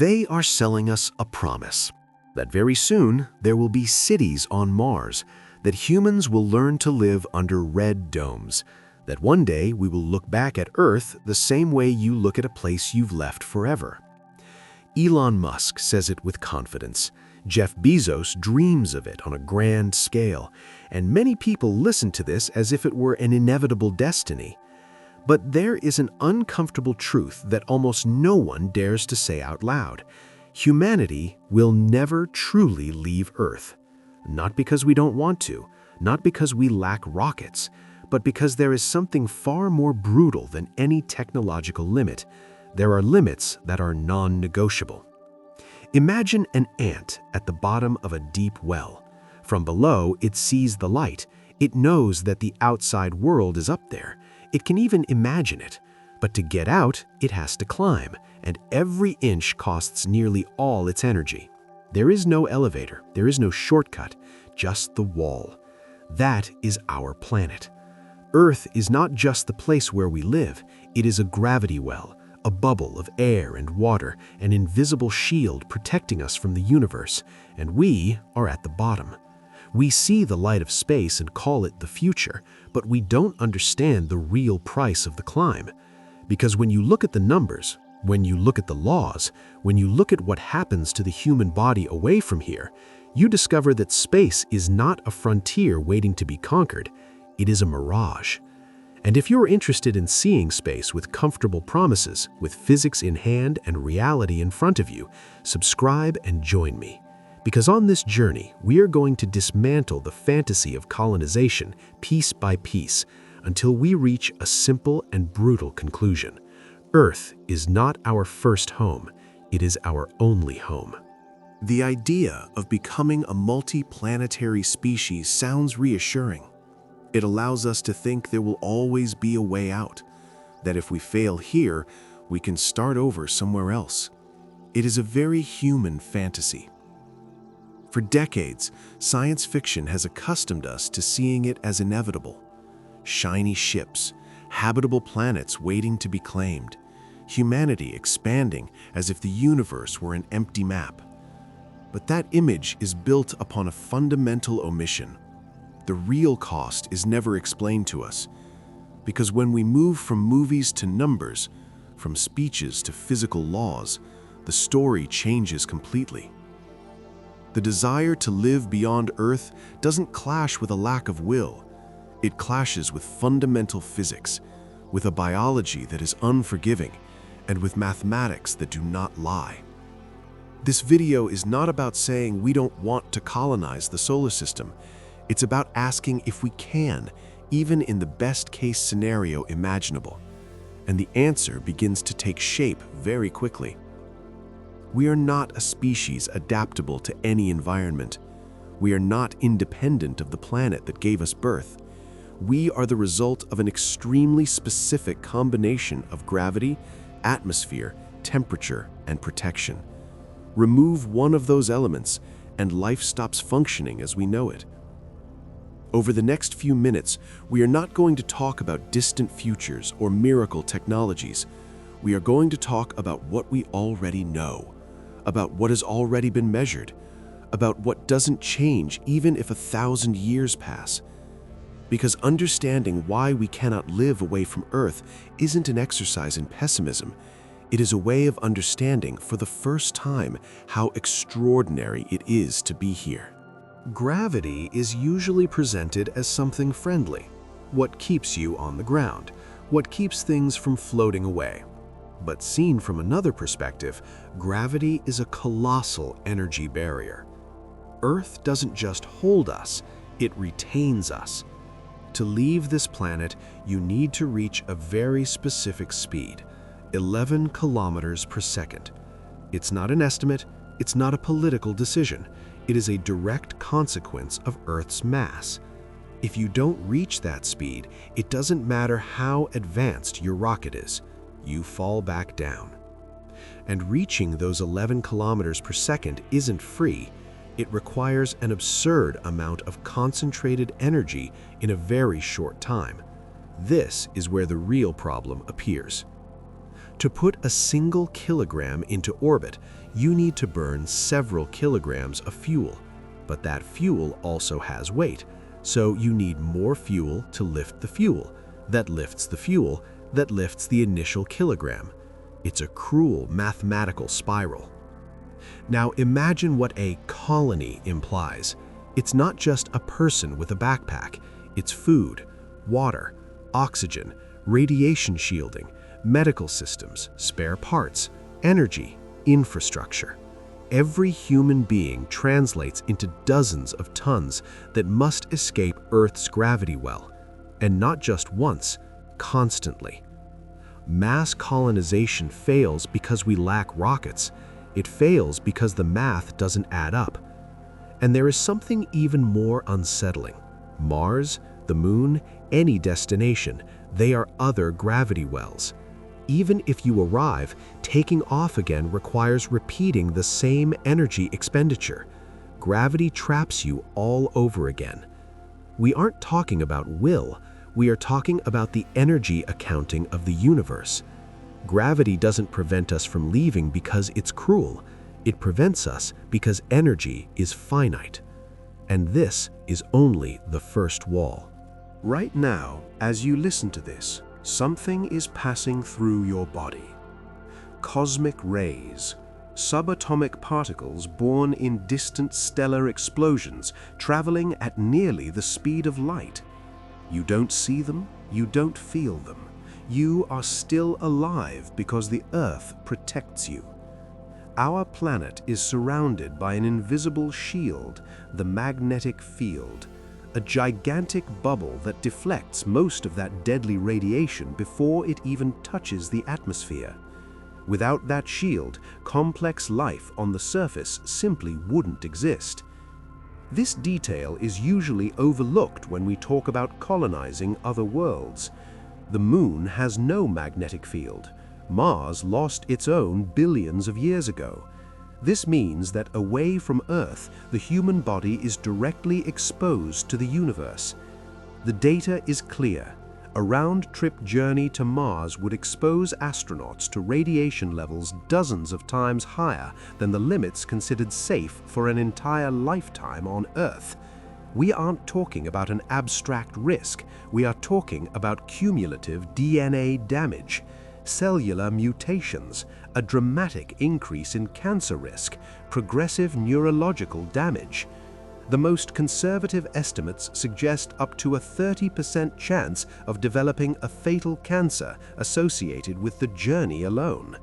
They are selling us a promise that very soon there will be cities on Mars, that humans will learn to live under red domes, that one day we will look back at Earth the same way you look at a place you've left forever. Elon Musk says it with confidence. Jeff Bezos dreams of it on a grand scale, and many people listen to this as if it were an inevitable destiny. But there is an uncomfortable truth that almost no one dares to say out loud. Humanity will never truly leave Earth. Not because we don't want to, not because we lack rockets, but because there is something far more brutal than any technological limit. There are limits that are non-negotiable. Imagine an ant at the bottom of a deep well. From below, it sees the light. It knows that the outside world is up there. It can even imagine it. But to get out, it has to climb, and every inch costs nearly all its energy. There is no elevator, there is no shortcut, just the wall. That is our planet. Earth is not just the place where we live, it is a gravity well, a bubble of air and water, an invisible shield protecting us from the universe, and we are at the bottom. We see the light of space and call it the future, but we don't understand the real price of the climb. Because when you look at the numbers, when you look at the laws, when you look at what happens to the human body away from here, you discover that space is not a frontier waiting to be conquered, it is a mirage. And if you're interested in seeing space with comfortable promises, with physics in hand and reality in front of you, subscribe and join me. Because on this journey, we are going to dismantle the fantasy of colonization piece by piece until we reach a simple and brutal conclusion. Earth is not our first home, it is our only home. The idea of becoming a multi-planetary species sounds reassuring. It allows us to think there will always be a way out, that if we fail here, we can start over somewhere else. It is a very human fantasy. For decades, science fiction has accustomed us to seeing it as inevitable. Shiny ships, habitable planets waiting to be claimed, humanity expanding as if the universe were an empty map. But that image is built upon a fundamental omission. The real cost is never explained to us, because when we move from movies to numbers, from speeches to physical laws, the story changes completely. The desire to live beyond Earth doesn't clash with a lack of will. It clashes with fundamental physics, with a biology that is unforgiving, and with mathematics that do not lie. This video is not about saying we don't want to colonize the solar system. It's about asking if we can, even in the best-case scenario imaginable. And the answer begins to take shape very quickly. We are not a species adaptable to any environment. We are not independent of the planet that gave us birth. We are the result of an extremely specific combination of gravity, atmosphere, temperature, and protection. Remove one of those elements, and life stops functioning as we know it. Over the next few minutes, we are not going to talk about distant futures or miracle technologies. We are going to talk about what we already know, about what has already been measured, about what doesn't change even if 1,000 years pass. Because understanding why we cannot live away from Earth isn't an exercise in pessimism. It is a way of understanding for the first time how extraordinary it is to be here. Gravity is usually presented as something friendly, what keeps you on the ground, what keeps things from floating away. But seen from another perspective, gravity is a colossal energy barrier. Earth doesn't just hold us, it retains us. To leave this planet, you need to reach a very specific speed, 11 kilometers per second. It's not an estimate, it's not a political decision. It is a direct consequence of Earth's mass. If you don't reach that speed, it doesn't matter how advanced your rocket is, you fall back down. And reaching those 11 kilometers per second isn't free. It requires an absurd amount of concentrated energy in a very short time. This is where the real problem appears. To put a single kilogram into orbit, you need to burn several kilograms of fuel. But that fuel also has weight, so you need more fuel to lift the fuel. That lifts the fuel, that lifts the initial kilogram. It's a cruel mathematical spiral. Now imagine what a colony implies. It's not just a person with a backpack. It's food, water, oxygen, radiation shielding, medical systems, spare parts, energy, infrastructure. Every human being translates into dozens of tons that must escape Earth's gravity well. And not just once, constantly. Mass colonization fails because we lack rockets. It fails because the math doesn't add up. And there is something even more unsettling. Mars, the Moon, any destination, they are other gravity wells. Even if you arrive, taking off again requires repeating the same energy expenditure. Gravity traps you all over again. We aren't talking about will, we are talking about the energy accounting of the universe. Gravity doesn't prevent us from leaving because it's cruel. It prevents us because energy is finite. And this is only the first wall. Right now, as you listen to this, something is passing through your body. Cosmic rays, subatomic particles born in distant stellar explosions, traveling at nearly the speed of light. You don't see them, you don't feel them. You are still alive because the Earth protects you. Our planet is surrounded by an invisible shield, the magnetic field, a gigantic bubble that deflects most of that deadly radiation before it even touches the atmosphere. Without that shield, complex life on the surface simply wouldn't exist. This detail is usually overlooked when we talk about colonizing other worlds. The Moon has no magnetic field. Mars lost its own billions of years ago. This means that away from Earth, the human body is directly exposed to the universe. The data is clear. A round-trip journey to Mars would expose astronauts to radiation levels dozens of times higher than the limits considered safe for an entire lifetime on Earth. We aren't talking about an abstract risk. We are talking about cumulative DNA damage, cellular mutations, a dramatic increase in cancer risk, progressive neurological damage. The most conservative estimates suggest up to a 30% chance of developing a fatal cancer associated with the journey alone.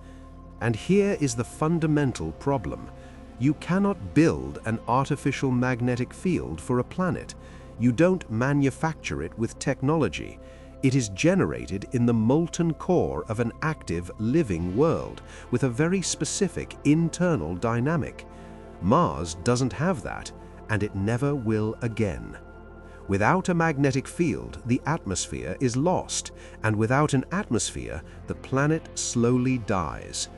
And here is the fundamental problem. You cannot build an artificial magnetic field for a planet. You don't manufacture it with technology. It is generated in the molten core of an active, living world with a very specific internal dynamic. Mars doesn't have that, and it never will again. Without a magnetic field, the atmosphere is lost, and without an atmosphere, the planet slowly dies.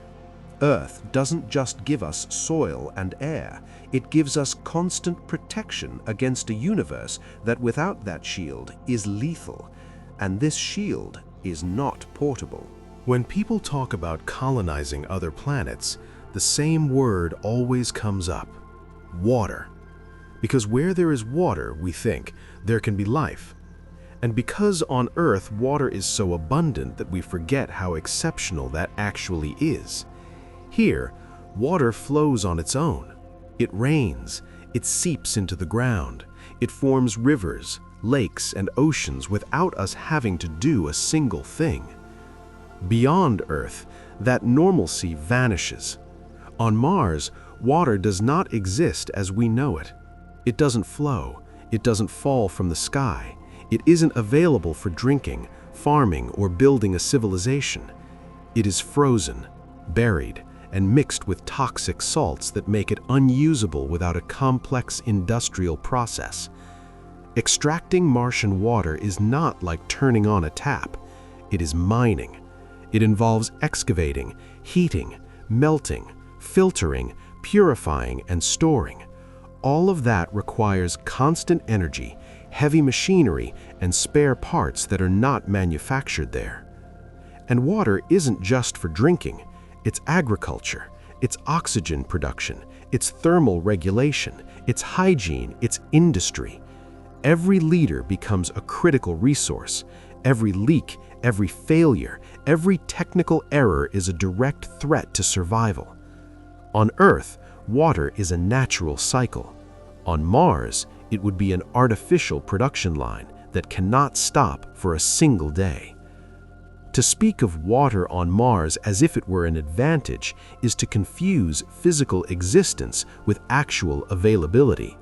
Earth doesn't just give us soil and air, it gives us constant protection against a universe that without that shield is lethal. And this shield is not portable. When people talk about colonizing other planets, the same word always comes up: water. Because where there is water, we think, there can be life. And because on Earth water is so abundant that we forget how exceptional that actually is. Here, water flows on its own. It rains, it seeps into the ground, it forms rivers, lakes, and oceans without us having to do a single thing. Beyond Earth, that normalcy vanishes. On Mars, water does not exist as we know it. It doesn't flow, it doesn't fall from the sky, it isn't available for drinking, farming, or building a civilization. It is frozen, buried, and mixed with toxic salts that make it unusable without a complex industrial process. Extracting Martian water is not like turning on a tap. It is mining. It involves excavating, heating, melting, filtering, purifying, and storing. All of that requires constant energy, heavy machinery, and spare parts that are not manufactured there. And water isn't just for drinking. It's agriculture, it's oxygen production, it's thermal regulation, it's hygiene, it's industry. Every liter becomes a critical resource. Every leak, every failure, every technical error is a direct threat to survival. On Earth, water is a natural cycle. On Mars, it would be an artificial production line that cannot stop for a single day. To speak of water on Mars as if it were an advantage is to confuse physical existence with actual availability.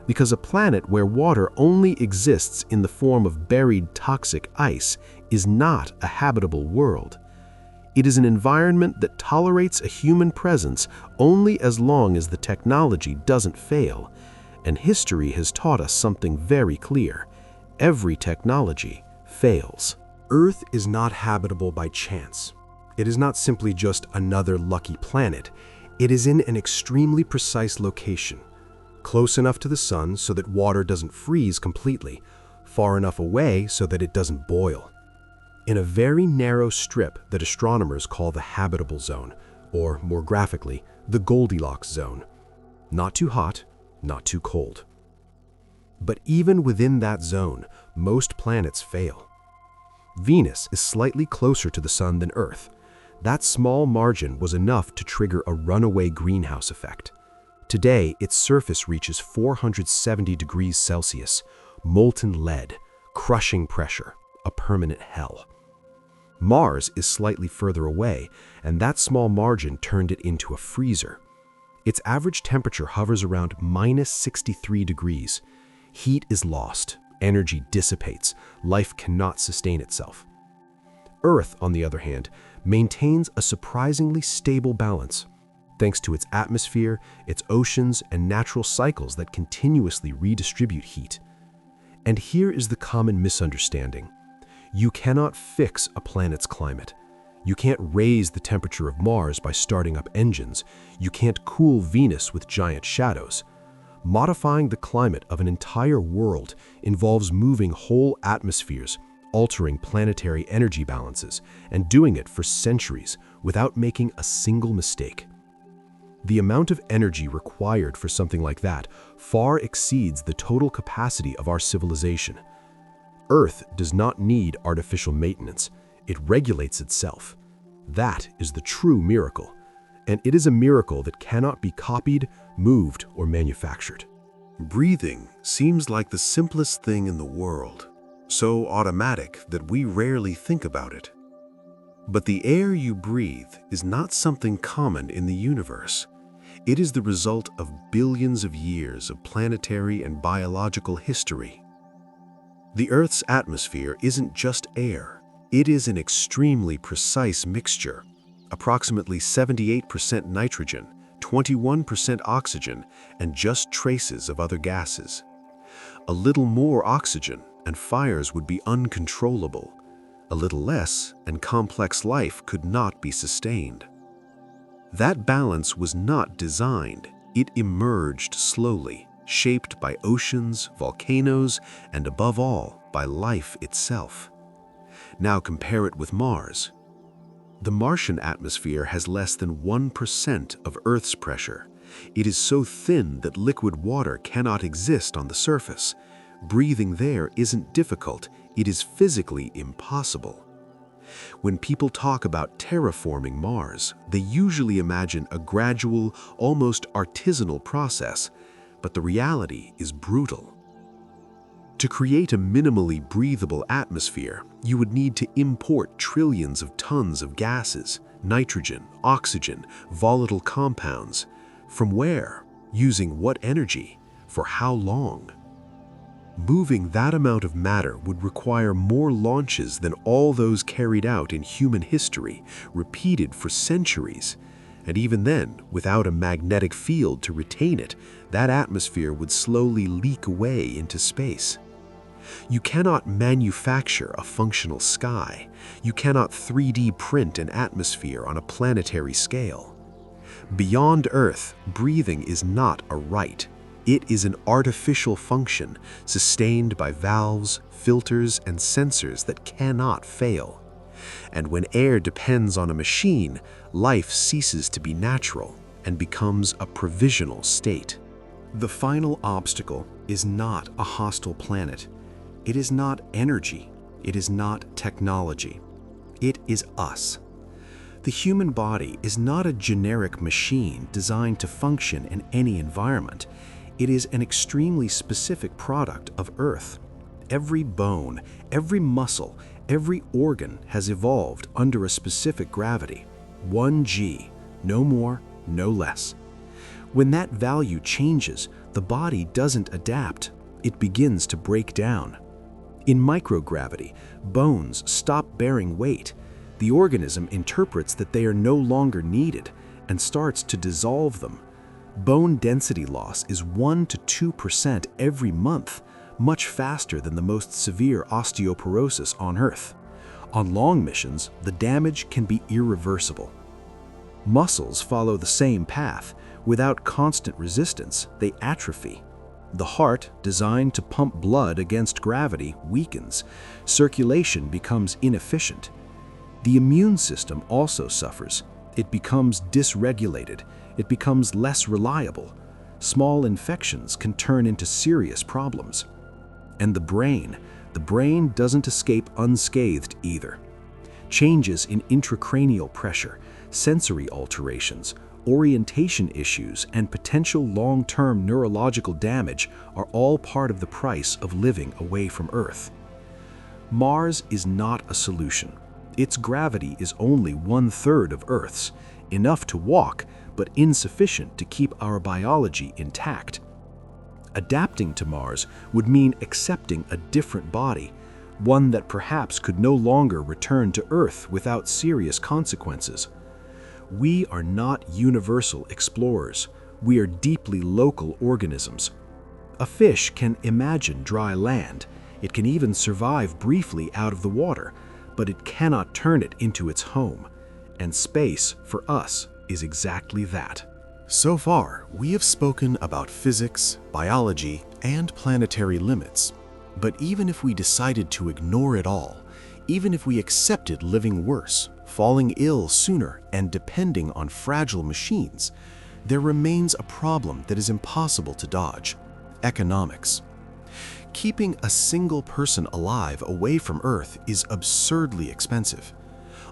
Because a planet where water only exists in the form of buried toxic ice is not a habitable world. It is an environment that tolerates a human presence only as long as the technology doesn't fail. And history has taught us something very clear. Every technology fails. Earth is not habitable by chance. It is not simply just another lucky planet. It is in an extremely precise location, close enough to the sun so that water doesn't freeze completely, far enough away so that it doesn't boil. In a very narrow strip that astronomers call the habitable zone, or more graphically, the Goldilocks zone. Not too hot, not too cold. But even within that zone, most planets fail. Venus is slightly closer to the sun than Earth. That small margin was enough to trigger a runaway greenhouse effect. Today, its surface reaches 470 degrees Celsius, molten lead, crushing pressure, a permanent hell. Mars is slightly further away, and that small margin turned it into a freezer. Its average temperature hovers around -63 degrees. Heat is lost, energy dissipates, life cannot sustain itself. Earth, on the other hand, maintains a surprisingly stable balance, thanks to its atmosphere, its oceans, and natural cycles that continuously redistribute heat. And here is the common misunderstanding. You cannot fix a planet's climate. You can't raise the temperature of Mars by starting up engines. You can't cool Venus with giant shadows. Modifying the climate of an entire world involves moving whole atmospheres, altering planetary energy balances, and doing it for centuries without making a single mistake. The amount of energy required for something like that far exceeds the total capacity of our civilization. Earth does not need artificial maintenance. It regulates itself. That is the true miracle. And it is a miracle that cannot be copied, moved, or manufactured. Breathing seems like the simplest thing in the world, so automatic that we rarely think about it. But the air you breathe is not something common in the universe. It is the result of billions of years of planetary and biological history. The Earth's atmosphere isn't just air. It is an extremely precise mixture. Approximately 78% nitrogen, 21% oxygen, and just traces of other gases. A little more oxygen, and fires would be uncontrollable. A little less, and complex life could not be sustained. That balance was not designed. It emerged slowly, shaped by oceans, volcanoes, and above all, by life itself. Now compare it with Mars. The Martian atmosphere has less than 1% of Earth's pressure. It is so thin that liquid water cannot exist on the surface. Breathing there isn't difficult, it is physically impossible. When people talk about terraforming Mars, they usually imagine a gradual, almost artisanal process, but the reality is brutal. To create a minimally breathable atmosphere, you would need to import trillions of tons of gases, nitrogen, oxygen, volatile compounds. From where? Using what energy? For how long? Moving that amount of matter would require more launches than all those carried out in human history, repeated for centuries. And even then, without a magnetic field to retain it, that atmosphere would slowly leak away into space. You cannot manufacture a functional sky. You cannot 3D print an atmosphere on a planetary scale. Beyond Earth, breathing is not a right. It is an artificial function sustained by valves, filters, and sensors that cannot fail. And when air depends on a machine, life ceases to be natural and becomes a provisional state. The final obstacle is not a hostile planet. It is not energy. It is not technology. It is us. The human body is not a generic machine designed to function in any environment. It is an extremely specific product of Earth. Every bone, every muscle, every organ has evolved under a specific gravity. 1G, no more, no less. When that value changes, the body doesn't adapt. It begins to break down. In microgravity, bones stop bearing weight. The organism interprets that they are no longer needed and starts to dissolve them. Bone density loss is 1 to 2% every month, much faster than the most severe osteoporosis on Earth. On long missions, the damage can be irreversible. Muscles follow the same path. Without constant resistance, they atrophy. The heart, designed to pump blood against gravity, weakens. Circulation becomes inefficient. The immune system also suffers. It becomes dysregulated. It becomes less reliable. Small infections can turn into serious problems. And the brain doesn't escape unscathed either. Changes in intracranial pressure, sensory alterations, orientation issues, and potential long-term neurological damage are all part of the price of living away from Earth. Mars is not a solution. Its gravity is only 1/3 of Earth's, enough to walk, but insufficient to keep our biology intact. Adapting to Mars would mean accepting a different body, one that perhaps could no longer return to Earth without serious consequences. We are not universal explorers. We are deeply local organisms. A fish can imagine dry land. It can even survive briefly out of the water, but it cannot turn it into its home. And space, for us, is exactly that. So far, we have spoken about physics, biology, and planetary limits. But even if we decided to ignore it all, even if we accepted living worse, falling ill sooner, and depending on fragile machines, there remains a problem that is impossible to dodge: economics. Keeping a single person alive away from Earth is absurdly expensive.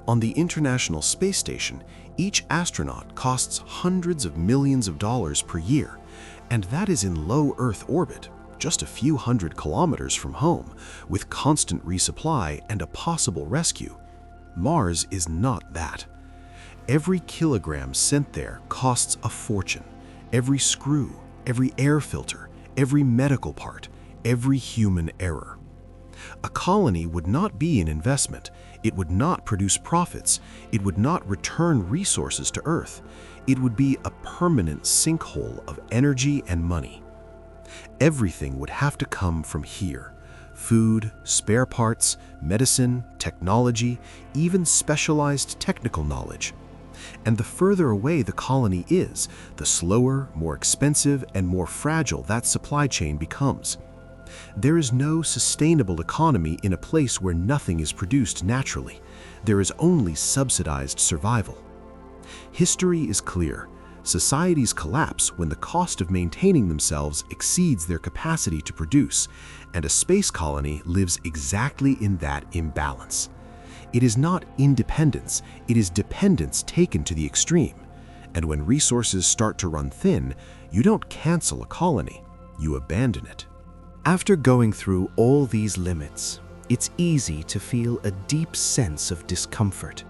On the International Space Station, each astronaut costs hundreds of millions of dollars per year, and that is in low Earth orbit, just a few hundred kilometers from home, with constant resupply and a possible rescue. Mars is not that. Every kilogram sent there costs a fortune. Every screw, every air filter, every medical part, every human error. A colony would not be an investment. It would not produce profits. It would not return resources to Earth. It would be a permanent sinkhole of energy and money. Everything would have to come from here: food, spare parts, medicine, technology, even specialized technical knowledge. And the further away the colony is, the slower, more expensive, and more fragile that supply chain becomes. There is no sustainable economy in a place where nothing is produced naturally. There is only subsidized survival. History is clear. Societies collapse when the cost of maintaining themselves exceeds their capacity to produce, and a space colony lives exactly in that imbalance. It is not independence, it is dependence taken to the extreme. And when resources start to run thin, you don't cancel a colony, you abandon it. After going through all these limits, it's easy to feel a deep sense of discomfort.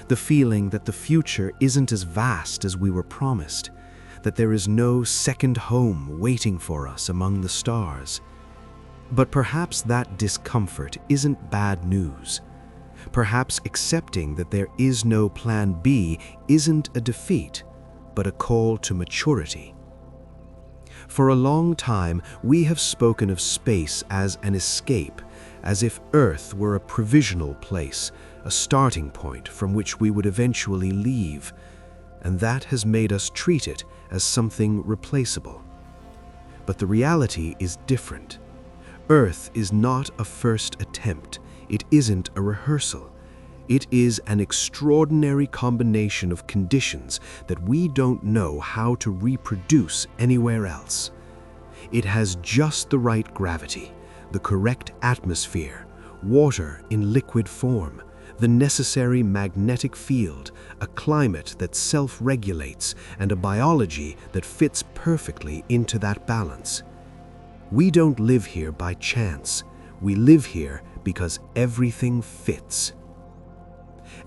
The feeling that the future isn't as vast as we were promised, that there is no second home waiting for us among the stars. But perhaps that discomfort isn't bad news. Perhaps accepting that there is no plan B isn't a defeat, but a call to maturity. For a long time, we have spoken of space as an escape, as if Earth were a provisional place, a starting point from which we would eventually leave, and that has made us treat it as something replaceable. But the reality is different. Earth is not a first attempt. It isn't a rehearsal. It is an extraordinary combination of conditions that we don't know how to reproduce anywhere else. It has just the right gravity, the correct atmosphere, water in liquid form, the necessary magnetic field, a climate that self-regulates, and a biology that fits perfectly into that balance. We don't live here by chance. We live here because everything fits.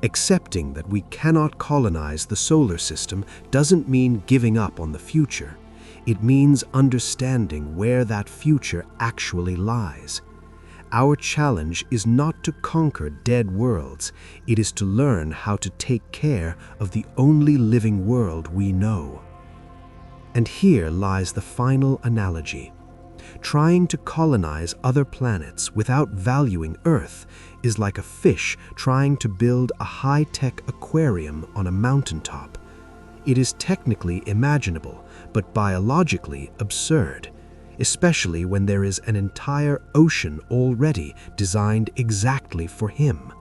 Accepting that we cannot colonize the solar system doesn't mean giving up on the future. It means understanding where that future actually lies. Our challenge is not to conquer dead worlds. It is to learn how to take care of the only living world we know. And here lies the final analogy. Trying to colonize other planets without valuing Earth is like a fish trying to build a high-tech aquarium on a mountaintop. It is technically imaginable, but biologically absurd, especially when there is an entire ocean already designed exactly for him.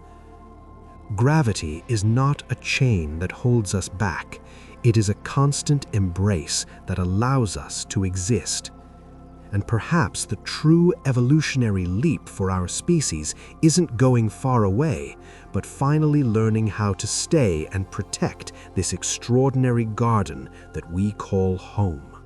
Gravity is not a chain that holds us back. It is a constant embrace that allows us to exist. And perhaps the true evolutionary leap for our species isn't going far away, but finally learning how to stay and protect this extraordinary garden that we call home.